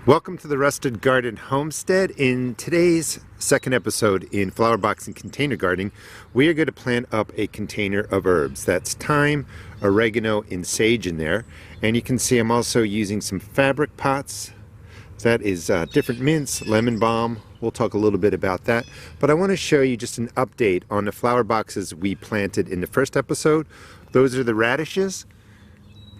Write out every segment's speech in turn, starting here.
Welcome to the Rusted Garden Homestead. In today's second episode in flower box and container gardening, we are going to plant up a container of herbs. That's thyme, oregano, and sage in there. And you can see I'm also using some fabric pots. That is different mints, lemon balm. We'll talk a little bit about that. But I want to show you just an update on the flower boxes we planted in the first episode. Those are the radishes.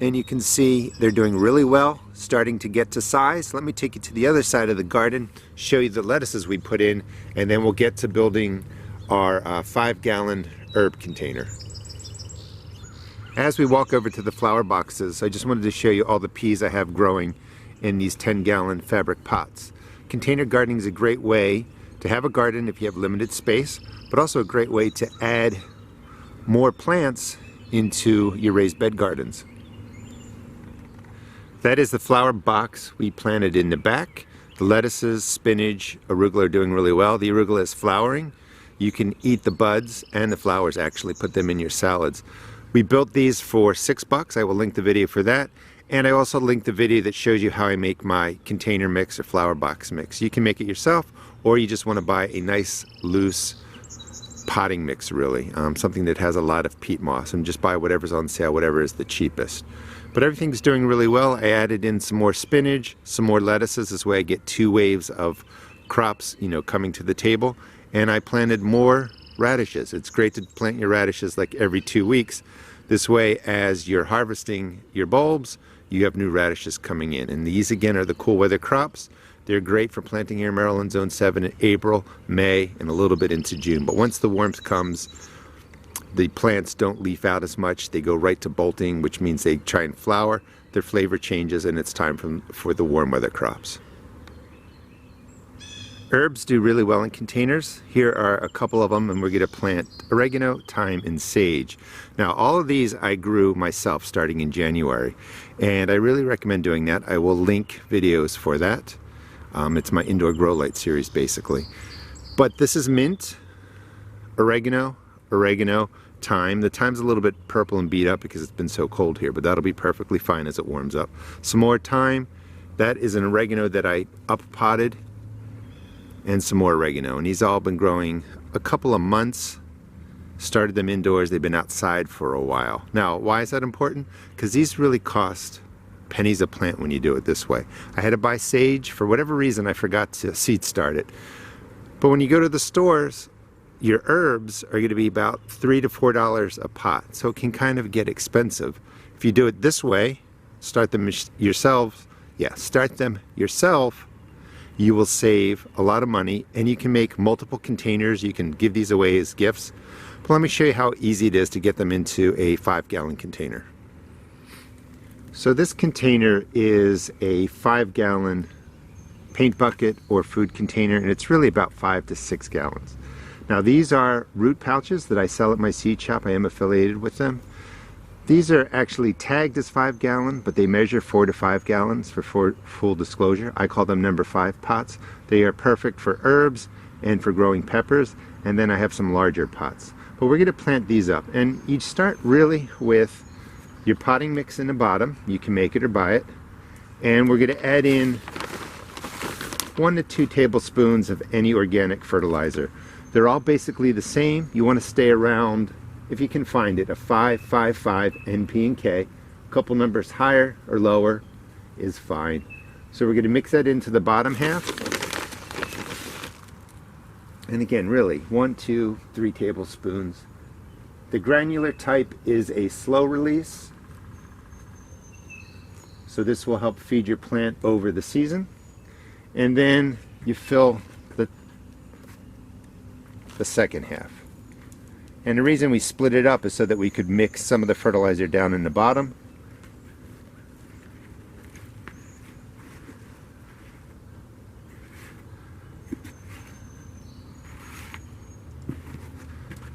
And you can see they're doing really well, starting to get to size. Let me take you to the other side of the garden, show you the lettuces we put in, and then we'll get to building our 5-gallon herb container. As we walk over to the flower boxes, I just wanted to show you all the peas I have growing in these 10-gallon fabric pots. Container gardening is a great way to have a garden if you have limited space, but also a great way to add more plants into your raised bed gardens. That is the flower box we planted in the back. The lettuces, spinach, arugula are doing really well. The arugula is flowering. You can eat the buds and the flowers actually, put them in your salads. We built these for $6. I will link the video for that. And I also linked the video that shows you how I make my container mix or flower box mix. You can make it yourself, or you just want to buy a nice loose potting mix really. Something that has a lot of peat moss, and just buy whatever's on sale, whatever is the cheapest. But everything's doing really well. I added in some more spinach, some more lettuces. This way I get 2 waves of crops, coming to the table. And I planted more radishes. It's great to plant your radishes like every 2 weeks. This way, as you're harvesting your bulbs, you have new radishes coming in. And these again are the cool weather crops. They're great for planting here in Maryland Zone 7 in April, May, and a little bit into June. But once the warmth comes, the plants don't leaf out as much. They go right to bolting, which means they try and flower. Their flavor changes, and it's time for the warm weather crops. Herbs do really well in containers. Here are a couple of them, and we're going to plant oregano, thyme, and sage. Now, all of these I grew myself starting in January, and I really recommend doing that. I will link videos for that. It's my indoor grow light series, basically. But this is mint, oregano, thyme. The thyme's a little bit purple and beat up because it's been so cold here, but that'll be perfectly fine as it warms up. Some more thyme. That is an oregano that I up-potted, and some more oregano. And these all been growing a couple of months. Started them indoors. They've been outside for a while. Now, why is that important? Because these really cost pennies a plant when you do it this way. I had to buy sage. For whatever reason, I forgot to seed start it. But when you go to the stores, your herbs are going to be about $3 to $4 a pot, so it can kind of get expensive. If you do it this way, start them yourself, you will save a lot of money, and you can make multiple containers. You can give these away as gifts. But let me show you how easy it is to get them into a 5-gallon container. So this container is a 5-gallon paint bucket or food container, and it's really about 5 to 6 gallons. Now, these are root pouches that I sell at my seed shop. I am affiliated with them. These are actually tagged as 5-gallon, but they measure 4 to 5 gallons for full disclosure. I call them number 5 pots. They are perfect for herbs and for growing peppers, and then I have some larger pots. But we're going to plant these up, and you start really with your potting mix in the bottom. You can make it or buy it. And we're going to add in 1 to 2 tablespoons of any organic fertilizer. They're all basically the same. You want to stay around, if you can find it, a 555 NP and K. A couple numbers higher or lower is fine. So we're going to mix that into the bottom half. And again, really, 1, 2, 3 tablespoons. The granular type is a slow release. So this will help feed your plant over the season. And then you fill the second half. And the reason we split it up is so that we could mix some of the fertilizer down in the bottom.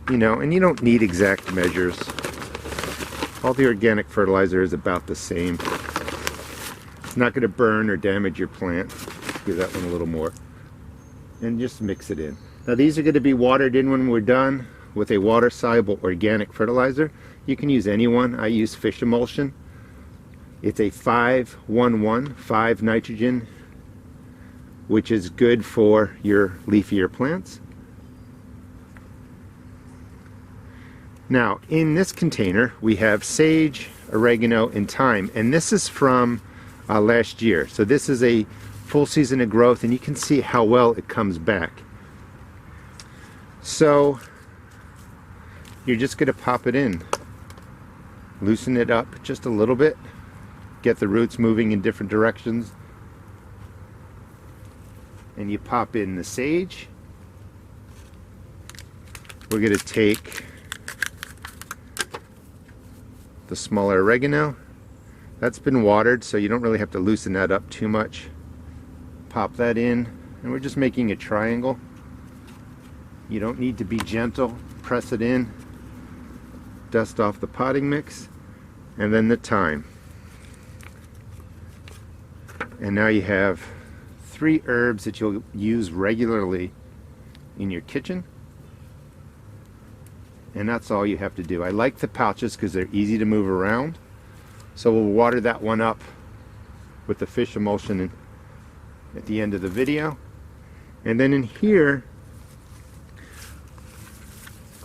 And you don't need exact measures. All the organic fertilizer is about the same. It's not going to burn or damage your plant. Give that one a little more. And just mix it in. Now, these are going to be watered in when we're done with a water-soluble organic fertilizer. You can use any one. I use fish emulsion. It's a 5-1-1, 5 nitrogen, which is good for your leafier plants. Now, in this container, we have sage, oregano, and thyme, and this is from last year. So this is a full season of growth, and you can see how well it comes back. So you're just going to pop it in, loosen it up just a little bit, get the roots moving in different directions, and you pop in the sage. We're going to take the smaller oregano. That's been watered, so you don't really have to loosen that up too much. Pop that in, and we're just making a triangle. You don't need to be gentle. Press it in, dust off the potting mix, and then the thyme. And now you have 3 herbs that you'll use regularly in your kitchen. And that's all you have to do. I like the pouches because they're easy to move around. So we'll water that one up with the fish emulsion at the end of the video. And then in here,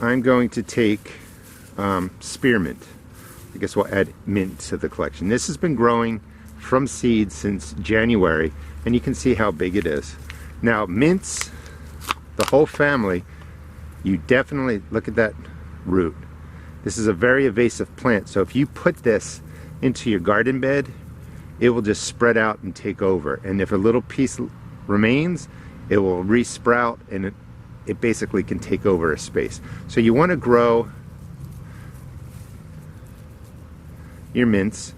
I'm going to take spearmint. I guess we'll add mint to the collection. This has been growing from seeds since January, and you can see how big it is. Now, mints, the whole family, you definitely look at that root. This is a very invasive plant, so if you put this into your garden bed, it will just spread out and take over. And if a little piece remains, it will re-sprout, and it basically can take over a space. So you want to grow your mints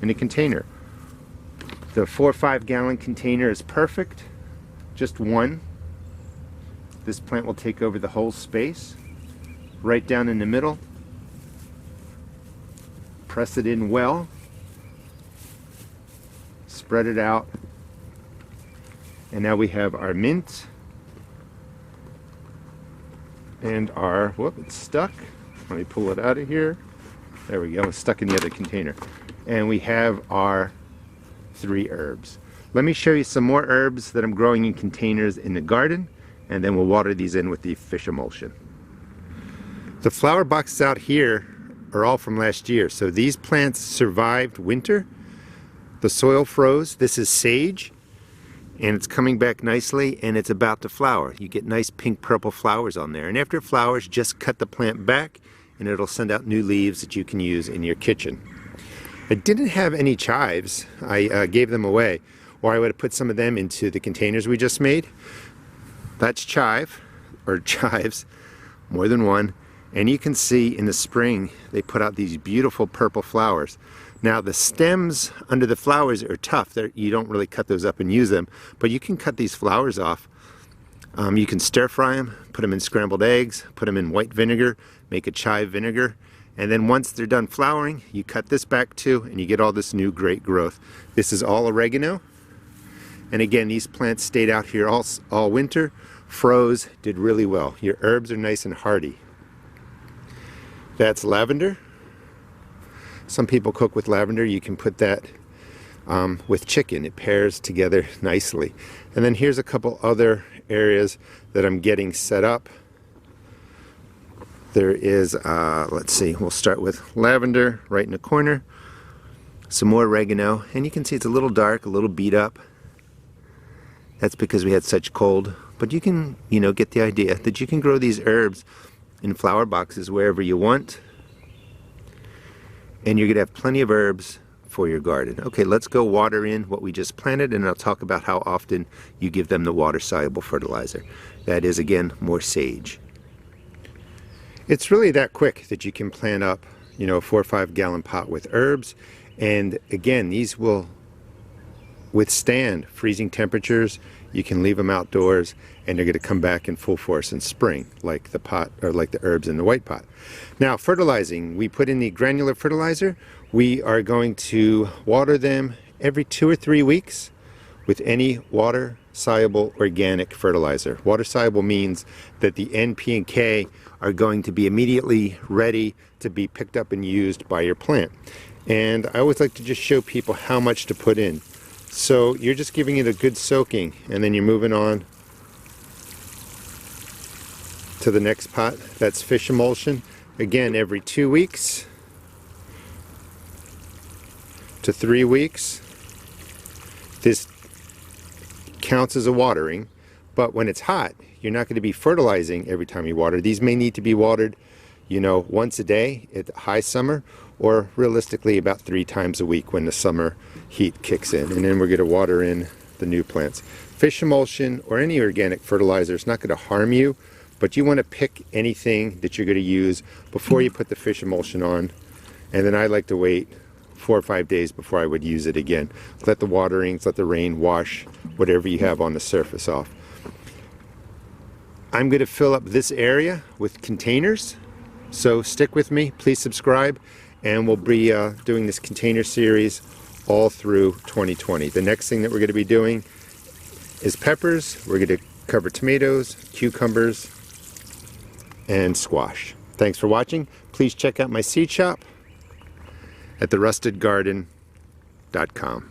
in a container. The 4 or 5 gallon container is perfect, just one. This plant will take over the whole space. Right down in the middle, press it in well, spread it out, and now we have our mint and our, whoop, it's stuck. Let me pull it out of here. There we go, it's stuck in the other container. And we have our 3 herbs. Let me show you some more herbs that I'm growing in containers in the garden, and then we'll water these in with the fish emulsion. The flower boxes out here are all from last year. So these plants survived winter. The soil froze. This is sage, and it's coming back nicely, and it's about to flower. You get nice pink purple flowers on there. And after it flowers, just cut the plant back, and it'll send out new leaves that you can use in your kitchen. I didn't have any chives. I gave them away, or I would have put some of them into the containers we just made. That's chive, or chives, more than one. And you can see in the spring, they put out these beautiful purple flowers. Now the stems under the flowers are tough. You don't really cut those up and use them, but you can cut these flowers off. You can stir fry them, put them in scrambled eggs, put them in white vinegar, make a chive vinegar. And then once they're done flowering, you cut this back too, and you get all this new great growth. This is all oregano. And again, these plants stayed out here all winter, froze, did really well. Your herbs are nice and hardy. That's lavender. Some people cook with lavender. You can put that with chicken. It pairs together nicely. And then here's a couple other areas that I'm getting set up. There is, let's see, we'll start with lavender right in the corner. Some more oregano, and you can see it's a little dark, a little beat up. That's because we had such cold. But you can, get the idea that you can grow these herbs in flower boxes wherever you want, and you're going to have plenty of herbs for your garden. Okay, let's go water in what we just planted, and I'll talk about how often you give them the water-soluble fertilizer. That is, again, more sage. It's really that quick that you can plant up, a 4 or 5 gallon pot with herbs, and again, these will withstand freezing temperatures. You can leave them outdoors, and they're going to come back in full force in spring, like the pot, or like the herbs in the white pot. Now, fertilizing, we put in the granular fertilizer. We are going to water them every 2 or 3 weeks with any water-soluble organic fertilizer. Water-soluble means that the N, P, and K are going to be immediately ready to be picked up and used by your plant. And I always like to just show people how much to put in. So you're just giving it a good soaking, and then you're moving on to the next pot. That's fish emulsion. Again, every 2 weeks to 3 weeks. This counts as a watering, but when it's hot, you're not going to be fertilizing every time you water. These may need to be watered, you know, once a day at high summer, or realistically about 3 times a week when the summer heat kicks in. And then we're going to water in the new plants. Fish emulsion or any organic fertilizer is not going to harm you, but you want to pick anything that you're going to use before you put the fish emulsion on. And then I like to wait 4 or 5 days before I would use it again. Let the waterings, let the rain wash whatever you have on the surface off. I'm going to fill up this area with containers, so stick with me, please subscribe, and we'll be doing this container series all through 2020. The next thing that we're going to be doing is peppers. We're going to cover tomatoes, cucumbers, and squash. Thanks for watching. Please check out my seed shop at therustedgarden.com.